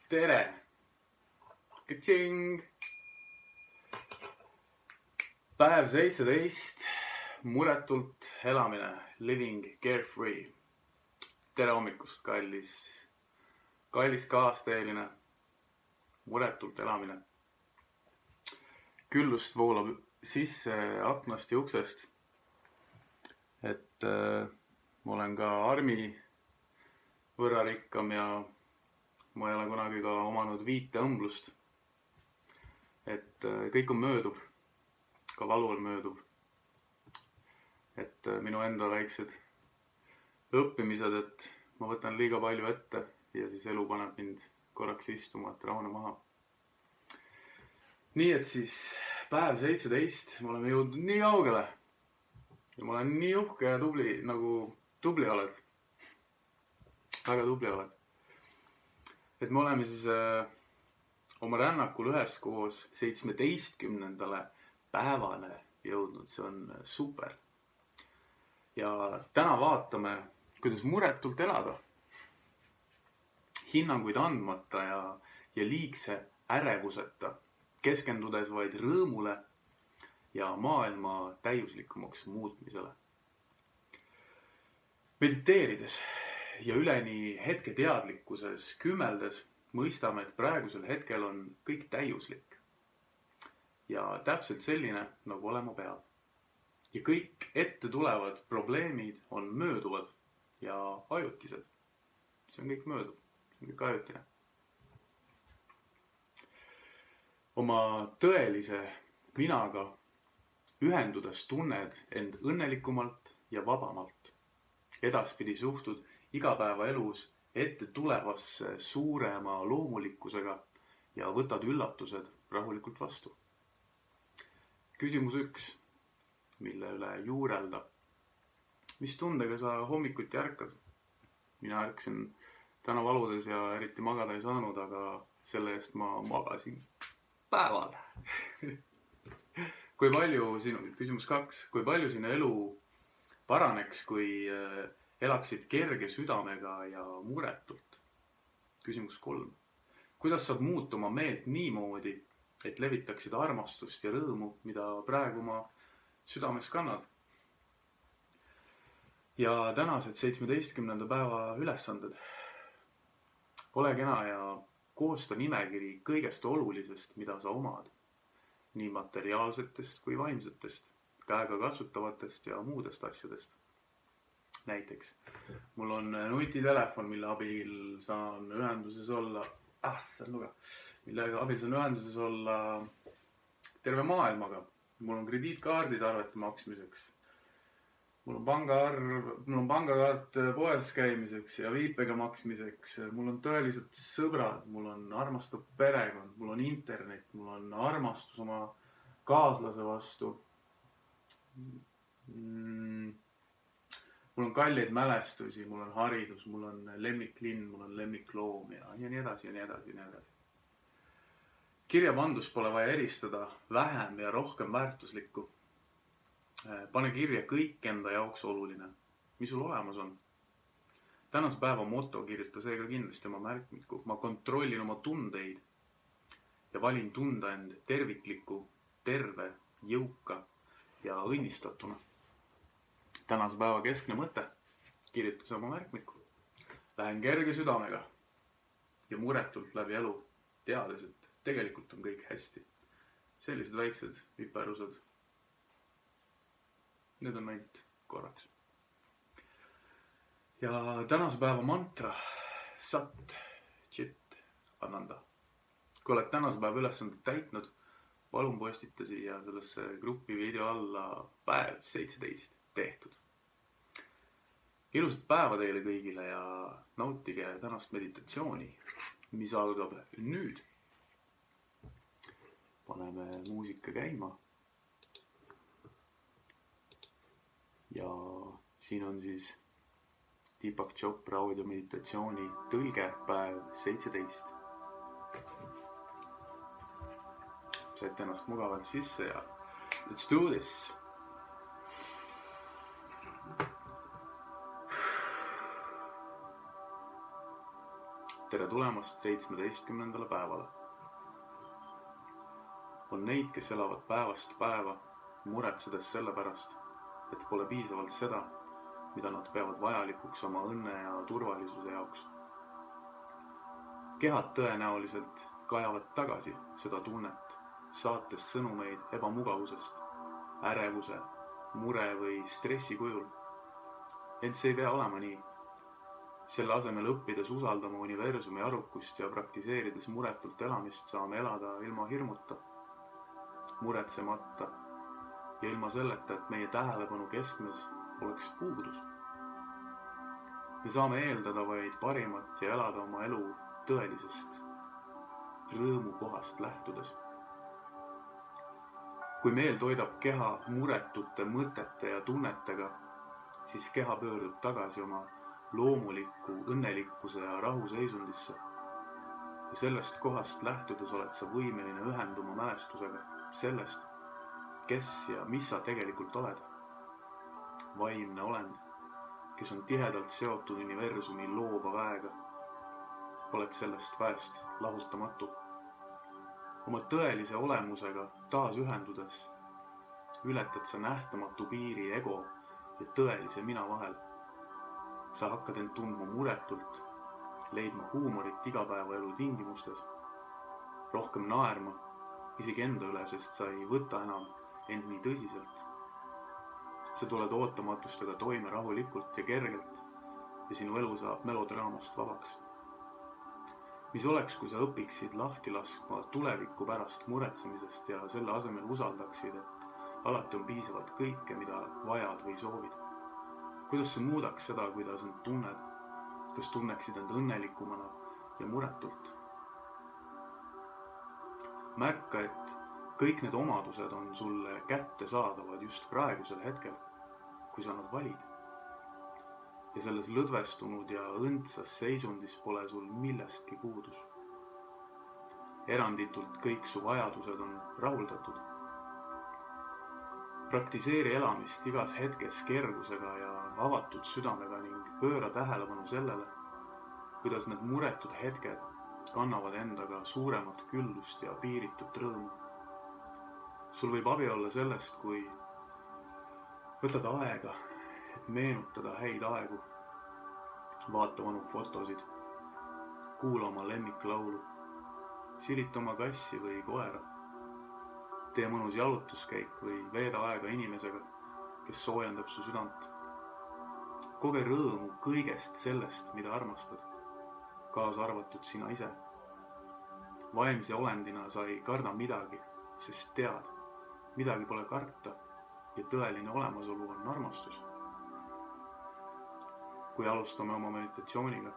tere! Ka-ching! Päev 17, muretult elamine, living carefree. Tere hommikust, kallis kaasteeline, muretult elamine. Küllust voolab sisse aknast ja uksest, et ma olen ka armi võrra rikkam ja ma ei ole kunagi ka omanud viiteõmblust. Et kõik on mööduv, ka valu on mööduv. Et minu enda väiksed õppimised, et ma võtan liiga palju ette ja siis elu paneb mind korraks istuma, et rahune maha. Nii et siis päev 17, me oleme jõudnud nii kaugele. Ja ma olen nii uhke ja tubli, nagu tubli oled. Väga tubli oled. Et me oleme siis oma rännakul üheskoos 17. päevale jõudnud. See on super. Ja täna vaatame, kuidas muretult elada. Hinnanguid andmata ja liigse ärevuseta, keskendudes vaid rõõmule ja maailma täiuslikumaks muutmisele. Mediteerides ja üleni hetketeadlikkuses kümeldes mõistame, et praegusel hetkel on kõik täiuslik ja täpselt selline, nagu olema peab. Ja kõik ette tulevad probleemid on mööduvad ja ajutised. See on kõik mööduv, see on kõik ajutine. Oma tõelise minaga ühendudes tunned end õnnelikumalt ja vabamalt. Edaspidi suhtud igapäevaelus ette tulevasse suurema loomulikkusega ja võtad üllatused rahulikult vastu. Küsimus 1, mille üle juurelda. Mis tundega sa hommikuti ärkad? Mina ärksin täna valudes ja eriti magada ei saanud, aga selle eest ma magasin päeval. Küsimus 2. Kui palju sinu elu paraneks, kui elaksid kerge südamega ja muretult? Küsimus 3. Kuidas saad muuta oma meelt niimoodi, et levitaksid armastust ja rõõmu, mida praegu ma südames kannad? Ja tänased 17. päeva ülesanded. Ole kena ja koosta nimekiri kõigest olulisest, mida sa omad. Nii materiaalsetest kui vaimsetest, käega katsutavatest ja muudest asjadest. Näiteks, mul on nutitelefon, mille abil saan ühenduses olla, terve maailmaga. Mul on krediitkaardid arvete maksmiseks. Mul on pangakaart poes käimiseks ja viipega maksmiseks. Mul on tõelised sõbrad, mul on armastav perekond, mul on internet, mul on armastus oma kaaslase vastu. Mul on kalleid mälestusi, mul on haridus, mul on lemmiklinn, mul on lemmikloom ja nii edasi ja nii edasi ja nii edasi. Kirjapandus pole vaja eristada vähem ja rohkem väärtuslikku. Pane kirja kõik enda jaoks oluline, mis sul olemas on. Tänase päeva moto kirjuta seega kindlasti oma märkmiku. Ma kontrollin oma tundeid ja valin tunda end tervikliku, terve, jõuka ja õnnistatuna. Tänase päeva keskne mõte kirjuta see oma märkmiku. Lähen kerge südamega ja muretult läbi elu, teades, et tegelikult on kõik hästi. Sellised väiksed viperused. Need on ainult korraks. Ja tänase päeva mantra Sat, Chit, Ananda. Kui oled tänase päeva ülesanded täitnud, palun postita siia sellesse gruppi video alla päev 17 tehtud. Ilusat päeva teile kõigile ja nautige tänast meditatsiooni, mis algab nüüd. Paneme muusika käima. Ja siin on siis Deepak Chopra audiomeditatsiooni tõlge päev 17. Saite ennast mugavalt sisse ja let's do this. tere tulemast 17. päevale. On neid, kes elavad päevast päeva, muretsedes selle pärast, et pole piisavalt seda, mida nad peavad vajalikuks oma õnne ja turvalisuse jaoks. Kehad tõenäoliselt kajavad tagasi seda tunnet, saates sõnumeid ebamugavusest, ärevuse, mure või stressi kujul. Ent see ei pea olema nii. Selle asemel õppides usaldama universumi arukust ja praktiseerides muretult elamist saame elada ilma hirmuta, muretsemata ja ilma selleta, et meie tähelepanu keskmes oleks puudus. Me saame eeldada vaid parimat ja elada oma elu tõelisest rõõmukohast lähtudes. Kui meel toidab keha muretute mõtete ja tunnetega, siis keha pöördub tagasi oma loomuliku õnnelikkuse ja rahu seisundisse. Ja sellest kohast lähtudes oled sa võimeline ühenduma mälestusega sellest, kes ja mis sa tegelikult oled. Vaimne olend, kes on tihedalt seotud universumi loova väega. Oled sellest väest lahutamatu. Oma tõelise olemusega taas ühendudes ületad sa nähtamatu piiri ego ja tõelise mina vahel. Sa hakkad end tundma muretult, leidma huumorit igapäevaelu tingimustes, rohkem naerma, isegi enda üle, sest sa ei võta enam end nii tõsiselt. Sa tuled ootamatustega toime rahulikult ja kergelt ja sinu elu saab melodraamast vabaks. Mis oleks, kui sa õpiksid lahti laskma tuleviku pärast muretsemisest ja selle asemel usaldaksid, et alati on piisavalt kõike, mida vajad või soovid? Kuidas see muudaks seda, kuidas end tunned? Kas tunneksid end õnnelikumana ja muretult? Märka, et kõik need omadused on sulle kätte saadavad just praegusel hetkel, kui sa nad valid. Ja selles lõdvestunud ja õndsas seisundis pole sul millestki puudus. Eranditult kõik su vajadused on rahuldatud. Praktiseeri elamist igas hetkes kergusega ja avatud südamega ning pööra tähelepanu sellele, kuidas need muretud hetked kannavad endaga suuremat küllust ja piiritut rõõmu. Sul võib abi olla sellest, kui võtad aega, et meenutada häid aegu, vaata vanu fotosid, kuula oma lemmiklaulu, silita oma kassi või koera, tee mõnus jalutuskäik või veeda aega inimesega, kes soojendab su südant. Koge rõõmu kõigest sellest, mida armastad, kaasa arvatud sina ise. Vaimse olendina sa ei karda midagi, sest tead, midagi pole karta ja tõeline olemasolu on armastus. Kui alustame oma meditatsiooniga,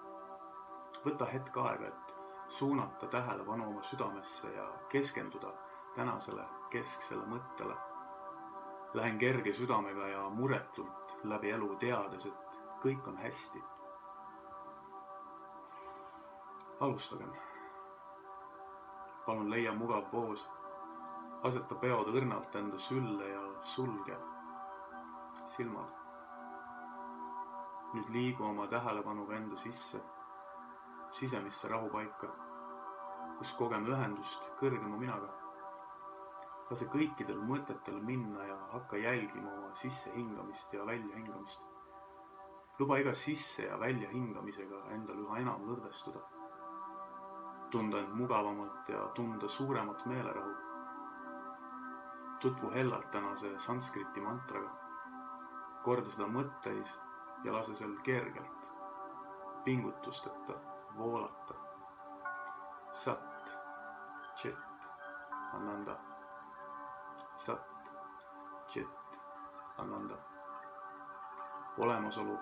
võta hetk aega, et suunata tähelepanu oma südamesse ja keskenduda tänasele kesksele mõttele. Lähen kerge südamega ja muretult läbi elu teades, et kõik on hästi. Alustagem. Palun leia mugav poos, aseta peod õrnalt enda sülle ja sulge silmad. Nüüd liigu oma tähelepanuga enda sisse, sisemisse rahupaika, kus kogeme ühendust kõrgema minaga. Lase kõikidel mõtetel minna ja hakka jälgima oma sissehingamist ja väljahingamist. Luba iga sisse- ja väljahingamisega endal üha enam lõdvestuda. Tunda end mugavamalt ja tunda suuremat meelerahu. Tutvu hellalt tänase sanskriti mantraga. Korda seda mõtteis ja lase sel kergelt, pingutusteta voolata. Sat, Chit, Ananda. Sat, Chit, Ananda. Olemasolu,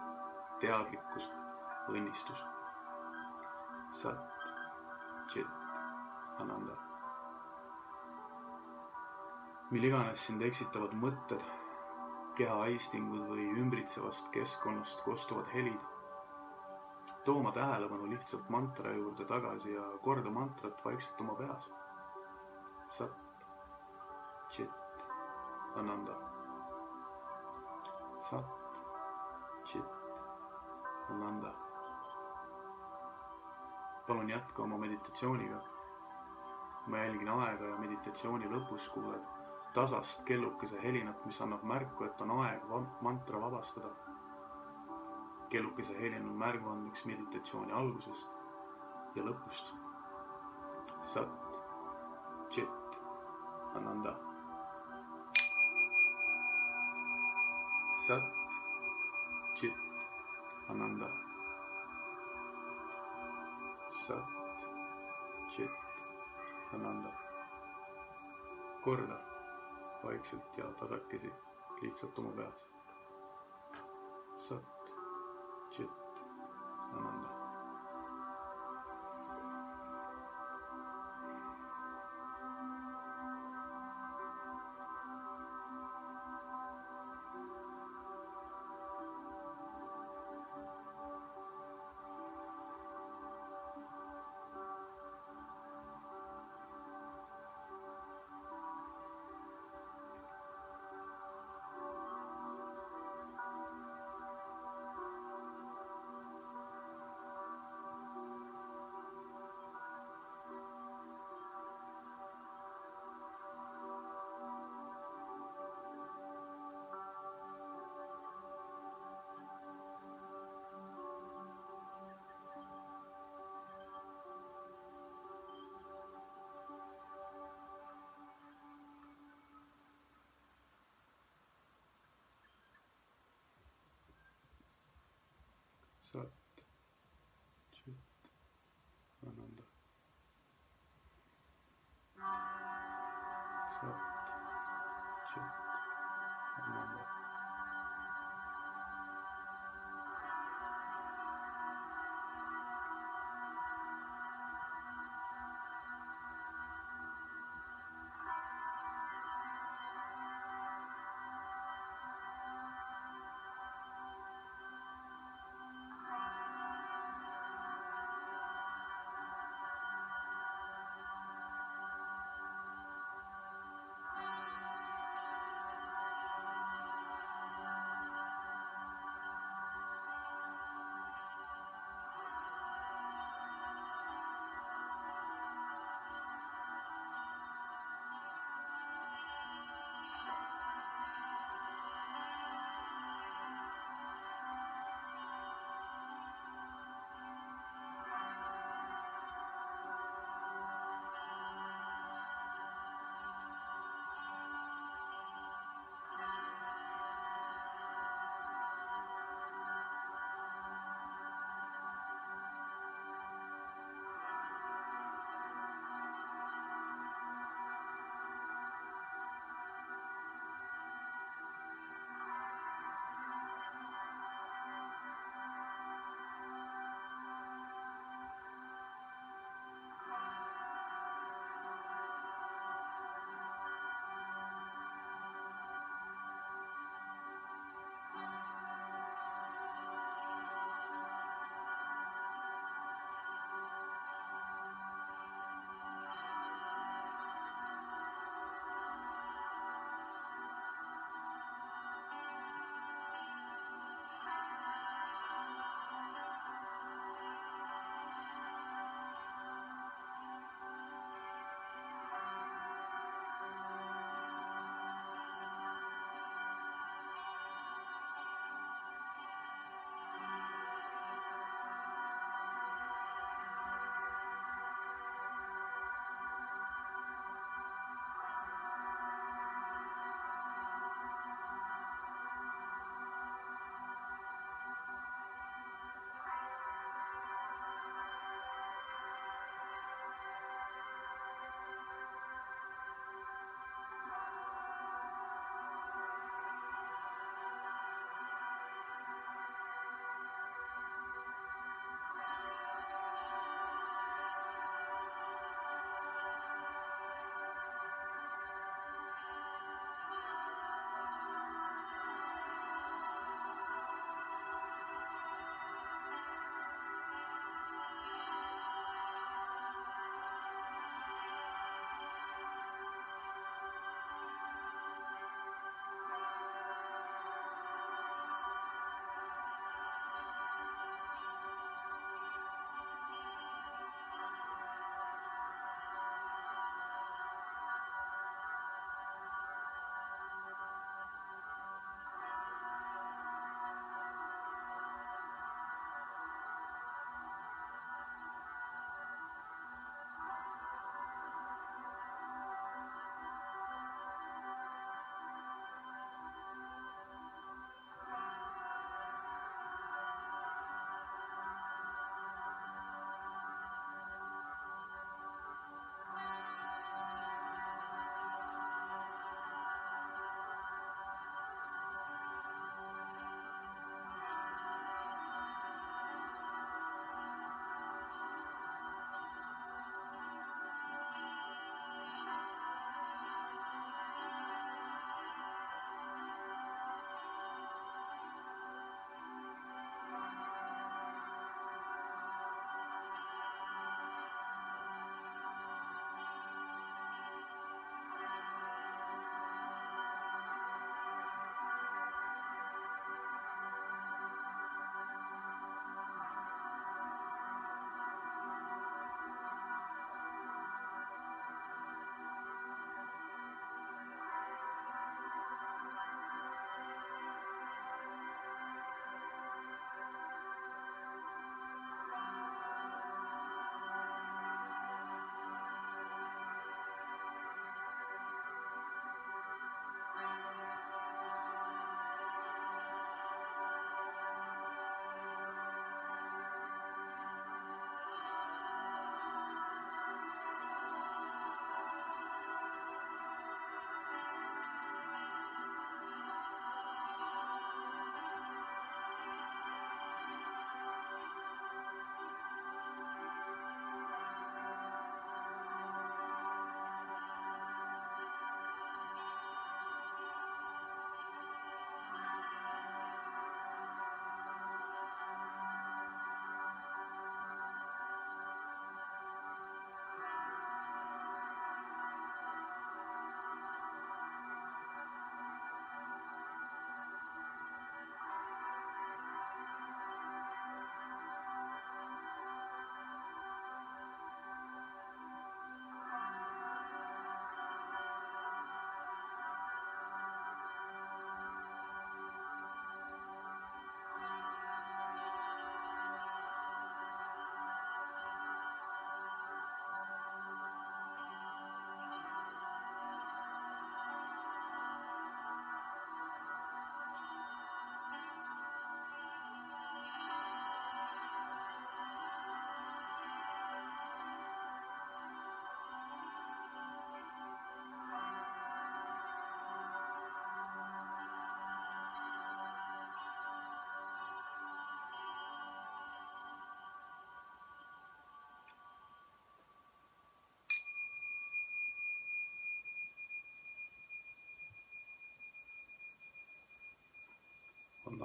teadlikkus, õnnistus. Sat, Chit, Ananda. Mil iganes sind eksitavad mõtted, keha aistingud või ümbritsevast keskkonnast kostuvad helid, too oma tähelepanu lihtsalt mantra juurde tagasi ja korda mantrat vaikselt oma peas. Sat, Chit, Ananda. Sat, Chit, Ananda. palun jätka oma meditatsiooniga. Ma jälgin aega ja meditatsiooni lõpus kuuled tasast kellukese helinat, mis annab märku, et on aeg mantra vabastada. Kellukese helin on märguandeks meditatsiooni algusest ja lõpust. Sat, Chit, Ananda. Sat, Chit, Ananda. Sat, Chit, Ananda. Korda vaikselt ja tasakesi lihtsalt oma peas. Sat, Chit, Ananda. Sat, Chit, Ananda. Sat, Chit, Ananda.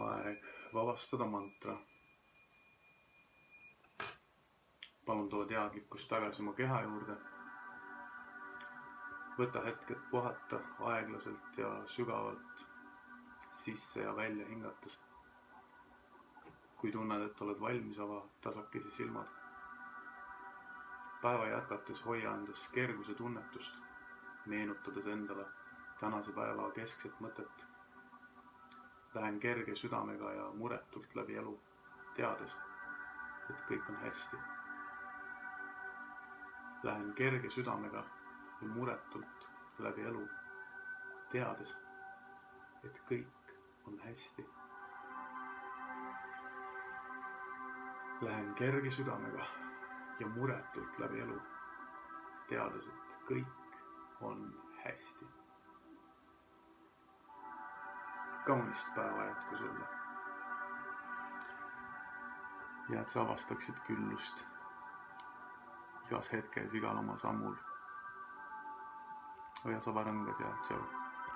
aeg vabastada mantra. Palun too teadlikkus tagasi oma keha juurde. Võta hetk, et puhata aeglaselt ja sügavalt sisse ja välja hingates. Kui tunned, et oled valmis, ava tasakesi silmad. Päeva jätkates hoia endas kerguse tunnetust, meenutades endale tänase päeva keskset mõtet. Lähen kerge südamega ja muretult läbi elu, teades, et kõik on hästi. Lähen kerge südamega ja muretult läbi elu, teades, et kõik on hästi. Lähen kerge südamega ja muretult läbi elu, teades, et kõik on hästi. Kaunist päeva jätku sulle. Ja et sa avastaksid küllust igas hetkes, igal oma sammul. Hoia sa varõngas ja tšau.